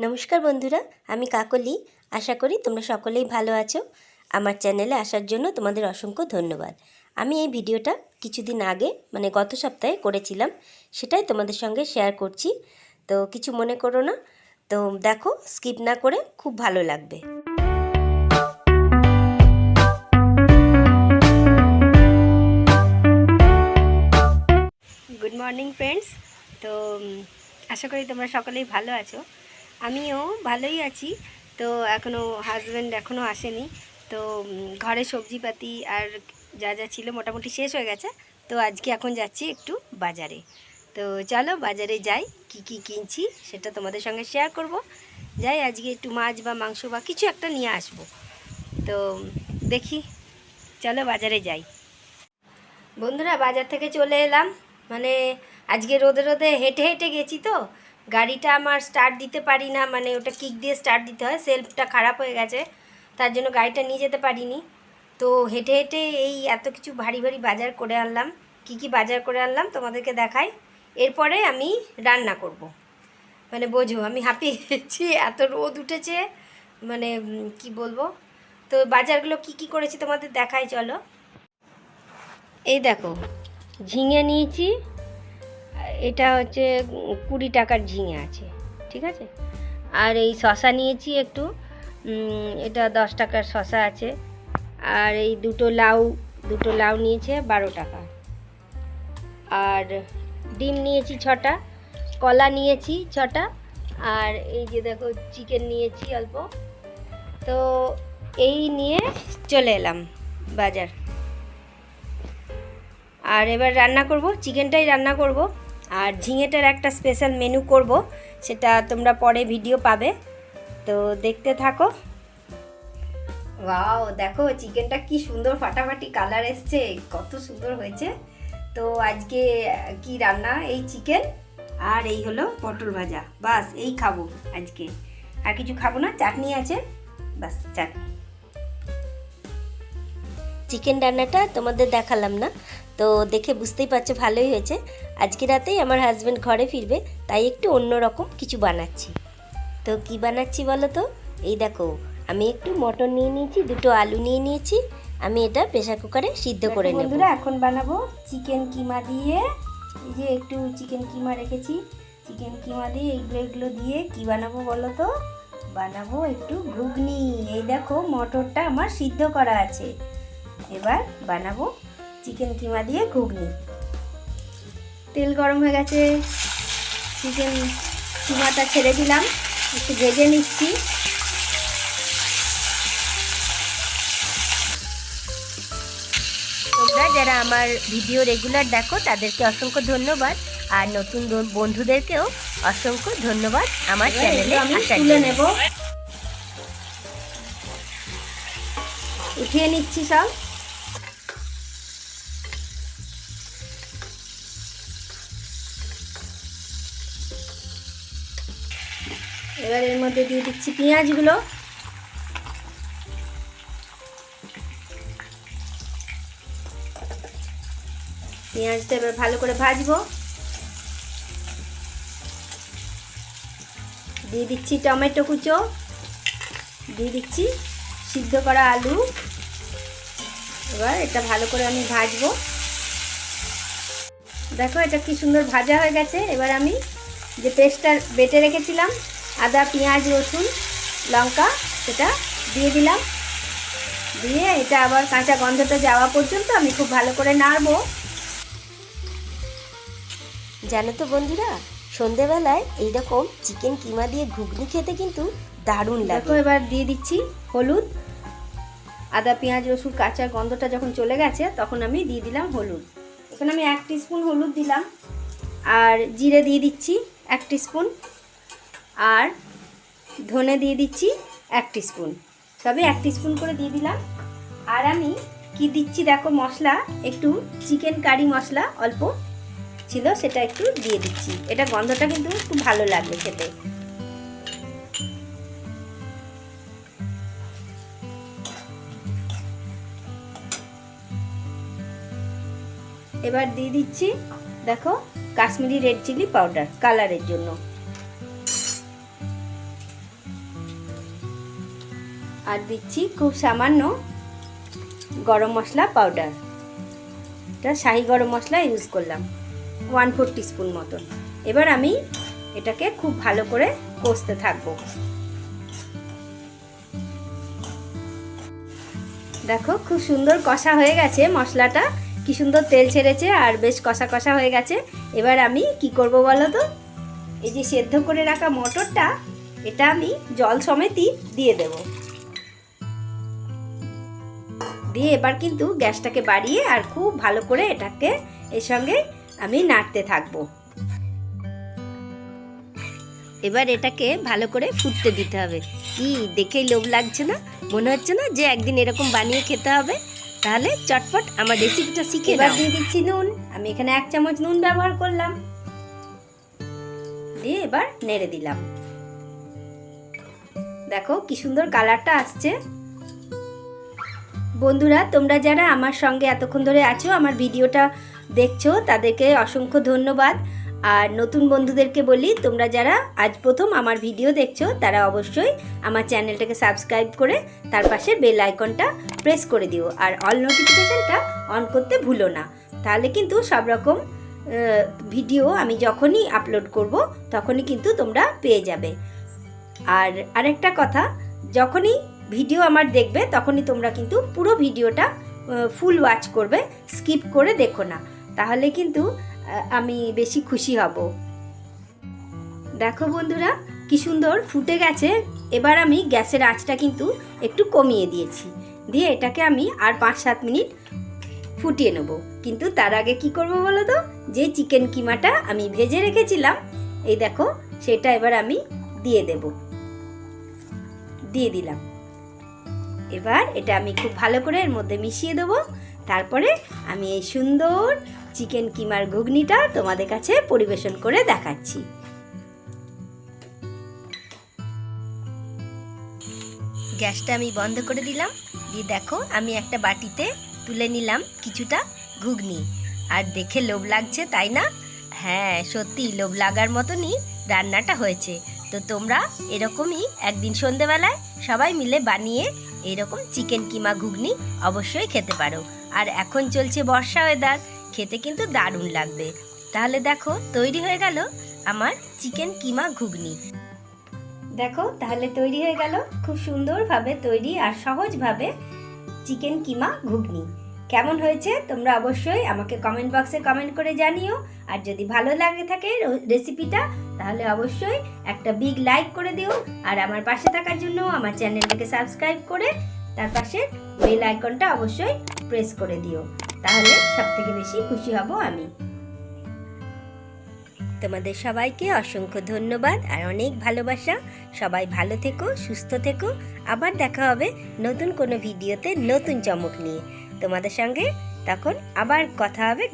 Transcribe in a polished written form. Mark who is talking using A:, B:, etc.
A: নমস্কার বন্ধুরা, আমি কাকলি। আশা করি তোমরা সকলেই ভালো আছো। আমার চ্যানেলে আসার জন্য তোমাদের অসংখ্য ধন্যবাদ। আমি এই ভিডিওটা কিছুদিন আগে মানে গত সপ্তাহে করেছিলাম, সেটাই তোমাদের সঙ্গে শেয়ার করছি। তো কিছু মনে করো না, তো দেখো, স্কিপ না করে, খুব ভালো লাগবে। Good morning friends. তো আশা করি তোমরা সকলেই ভালো আছো। আমিও ভালোই আছি। তো হাজব্যান্ড এখনও আসেনি। তো ঘরে সবজিপাতি আর যা যা ছিল মোটামুটি শেষ হয়ে গেছে। তো আজকে এখন যাচ্ছি একটু বাজারে। তো চলো বাজারে যাই, কি কি কিনছি সেটা তোমাদের সঙ্গে শেয়ার করব। যাই আজকে একটু মাছ বা মাংস বা কিছু একটা নিয়ে আসব। তো দেখি, চলো বাজারে যাই। বন্ধুরা, বাজার থেকে চলে এলাম। মানে আজকে রোদে রোদে হেঁটে হেঁটে গেছি, তো গাড়িটা আমার স্টার্ট দিতে পারি না, মানে ওটা কিক দিয়ে স্টার্ট দিতে হয়, সেলফটা খারাপ হয়ে গেছে, তার জন্য গাড়িটা নিয়ে যেতে পারিনি। তো হেঁটে হেঁটে এই এত কিছু ভারী ভারী বাজার করে আনলাম। কি কি বাজার করে আনলাম তোমাদেরকে দেখাই। এরপরে আমি রান্না করব। মানে বোঝো আমি হাঁপিয়ে গেছি, এত রোদ উঠেছে, মানে কি বলবো। তো বাজারগুলো কি কি করেছি তোমাদের দেখাই, চলো। এই দেখো, ঝিঙে নিয়েছি। এটা হচ্ছে 20 টাকার ঝিঙে আছে, ঠিক আছে। আর এই শশা নিয়েছি একটু, এটা 10 টাকার শশা আছে। আর এই দুটো লাউ নিয়েছে 12 টাকা। আর ডিম নিয়েছি 6টা, কলা নিয়েছি 6টা। আর এই যে দেখো, চিকেন নিয়েছি অল্প। তো এই নিয়ে চলে এলাম বাজার। আর এবার রান্না করব, চিকেনটাই রান্না করব। আর ঝিঙেটার একটা স্পেশাল মেনু করব, সেটা তোমরা পরে ভিডিও পাবে, তো দেখতে থাকো। ওয়াও, দেখো চিকেনটা কি সুন্দর ফাটাফাটি কালার এসছে, কত সুন্দর হয়েছে। তো আজকে কি রান্না, এই চিকেন আর এই হলো পটল ভাজা, বাস এই খাবো আজকে, আর কিছু খাবো না। চাটনি আছে, বাস চাটনি। চিকেন রান্নাটা তোমাদের দেখালাম না, তো দেখে বুঝতেই পারছো ভালোই হয়েছে। আজকে রাতেই আমার হাজব্যান্ড ঘরে ফিরবে, তাই একটু অন্যরকম কিছু বানাচ্ছি। তো কি বানাচ্ছি বলো তো? এই দেখো, আমি একটু মটর নিয়ে নিয়েছি, দুটো আলু নিয়ে নিয়েছি। আমি এটা প্রেসার কুকারে সিদ্ধ করে নেব। বন্ধুরা, এখন বানাবো চিকেন কিমা দিয়ে। এই যে একটু চিকেন কিমা রেখেছি, চিকেন কিমা দিয়ে এগুলো দিয়ে কি বানাবো বলো তো? বানাবো একটু ঘুগনি। এই দেখো, মটরটা আমার সিদ্ধ করা আছে। এবার বানাবো চিকেন কিমা দিয়ে ঘুগনি। তেল গরম হয়ে গেছে, চিকেন কিমাটা ছেড়ে দিলাম, একটু ভেজে নিচ্ছি। তোমরা যারা আমার ভিডিও রেগুলার দেখো তাদেরকে অসংখ্য ধন্যবাদ, আর নতুন বন্ধুদেরকেও অসংখ্য ধন্যবাদ আমার চ্যানেলে আসার জন্য। নেব, উঠিয়ে নিচ্ছি সব। এবার এর মধ্যে দিয়ে দিচ্ছি পেঁয়াজগুলো। পেঁয়াজটা এবার ভালো করে ভাজবো। দিয়ে দিচ্ছি টমেটো কুচো, দিয়ে দিচ্ছি সিদ্ধ করা আলু। এবার এটা ভালো করে আমি ভাজবো। দেখো, এটা কি সুন্দর ভাজা হয়ে গেছে। এবার আমি যে পেস্টটা বেটে রেখেছিলাম, আদা পেঁয়াজ রসুন লঙ্কা, সেটা দিয়ে দিলাম। দিয়ে এটা আবার কাঁচা গন্ধটা যাওয়া পর্যন্ত আমি খুব ভালো করে নাড়বো। জানো তো বন্ধুরা, সন্ধেবেলায় এইরকম চিকেন কিমা দিয়ে ঘুগনি খেতে কিন্তু দারুণ লাগে। দেখো, এবার দিয়ে দিচ্ছি হলুদ। আদা পেঁয়াজ রসুন কাঁচা গন্ধটা যখন চলে গেছে, তখন আমি দিয়ে দিলাম হলুদ। এখানে আমি 1 টিস্পুন হলুদ দিলাম। আর জিরে দিয়ে দিচ্ছি 1 টিস্পুন। আর ধনে দিয়ে দিচ্ছি 1 টিস্পুন। তবে 1 টিস্পুন করে দিয়ে দিলাম। আর আমি কি দিচ্ছি দেখো, মশলা একটু চিকেন কারি মশলা অল্প ছিল, সেটা একটু দিয়ে দিচ্ছি। এটা গন্ধটা কিন্তু খুব ভালো লাগবে খেতে। এবার দিয়ে দিচ্ছি দেখো কাশ্মীরি রেড চিলি পাউডার কালারের জন্য। আর দিচ্ছি খুব সামান্য গরম মশলা পাউডার। এটা শাহি গরম মশলা ইউজ করলাম 1/4 টিস্পুন মতন। এবার আমি এটাকে খুব ভালো করে কষতে থাকবো। দেখো খুব সুন্দর কষা হয়ে গেছে মশলাটা, কি সুন্দর তেল ছেড়েছে আর বেশ কষা কষা হয়ে গেছে। এবার আমি কি করব বলো তো, এই যে সেদ্ধ করে রাখা মটরটা এটা আমি জল সমেতই দিয়ে দেব। দিয়ে এবার কিন্তু গ্যাসটাকে বাড়িয়ে আর খুব ভালো করে এটাকে এর সঙ্গে আমি নাড়তে থাকবো। এবার এটাকে ভালো করে ফুটতে দিতে হবে। কি দেখেই লোভ লাগছে না? মনে হচ্ছে না যে একদিন এরকম বানিয়ে খেতে হবে? তাহলে চটপট আমার রেসিপিটা শিখে নাও। এবার দিয়ে দিচ্ছি নুন। আমি এখানে 1 চামচ নুন ব্যবহার করলাম। দিয়ে এবার নেড়ে দিলাম। দেখো কি সুন্দর কালারটা আসছে। বন্ধুরা, তোমরা যারা আমার সঙ্গে এতক্ষণ ধরে আছো, আমার ভিডিওটা দেখছো, তাদেরকে অসংখ্য ধন্যবাদ। আর নতুন বন্ধুদেরকে বলি, তোমরা যারা আজ প্রথম আমার ভিডিও দেখছো তারা অবশ্যই আমার চ্যানেলটাকে সাবস্ক্রাইব করে তার পাশে বেল আইকনটা প্রেস করে দিও। আর অল নোটিফিকেশানটা অন করতে ভুলো না, তাহলে কিন্তু সব রকম ভিডিও আমি যখনই আপলোড করব তখনই কিন্তু তোমরা পেয়ে যাবে। আর আরেকটা কথা, যখনই ভিডিও আমার দেখবে তখনই তোমরা কিন্তু পুরো ভিডিওটা ফুল ওয়াচ করবে, স্কিপ করে দেখো না, তাহলে কিন্তু আমি বেশি খুশি হব। দেখো বন্ধুরা কি সুন্দর ফুটে গেছে। এবার আমি গ্যাসের আঁচটা কিন্তু একটু কমিয়ে দিয়েছি। দিয়ে এটাকে আমি আর 5-7 মিনিট ফুটিয়ে নেব। কিন্তু তার আগে কি করব বলো তো, যে চিকেন কিমাটা আমি ভেজে রেখেছিলাম, এই দেখো সেটা এবার আমি দিয়ে দেব। দিয়ে দিলাম। এবার এটা আমি খুব ভালো করে এর মধ্যে মিশিয়ে দেবো। তারপরে আমি এই সুন্দর চিকেন কিমার ঘুগনিটা তোমাদের কাছে পরিবেশন করে দেখাচ্ছি। গ্যাসটা আমি বন্ধ করে দিলাম। দিয়ে দেখো আমি একটা বাটিতে তুলে নিলাম কিছুটা ঘুগনি। আর দেখে লোভ লাগছে, তাই না? হ্যাঁ, সত্যি লোভ লাগার মতনই রান্নাটা হয়েছে। তো তোমরা এরকমই একদিন সন্ধেবেলায় সবাই মিলে বানিয়ে এরকম চিকেন কিমা ঘুগনি অবশ্যই খেতে পারো। আর এখন চলছে বর্ষা ওয়েদার, খেতে কিন্তু দারুণ লাগবে। তাহলে দেখো তৈরি হয়ে গেল আমার চিকেন কিমা ঘুগনি। দেখো তাহলে তৈরি হয়ে গেল খুব সুন্দরভাবে তৈরি আর সহজভাবে চিকেন কিমা ঘুগনি। কেমন হয়েছে তোমরা অবশ্যই আমাকে কমেন্ট বক্সে কমেন্ট করে জানিও। আর যদি ভালো লাগে থাকে রেসিপিটা, তাহলে অবশ্যই একটা বিগ লাইক করে দিও। আর আমার পাশে থাকার জন্য আমার চ্যানেলটাকে সাবস্ক্রাইব করে তার পাশে বেল আইকনটা অবশ্যই প্রেস করে দিও, তাহলে সবথেকে বেশি খুশি হব আমি। তোমাদের সবাইকে অসংখ্য ধন্যবাদ আর অনেক ভালোবাসা। সবাই ভালো থেকো, সুস্থ থেকো। আবার দেখা হবে নতুন কোনো ভিডিওতে নতুন চমক নিয়ে তোমাদের সঙ্গে। তখন আবার কথা হবে।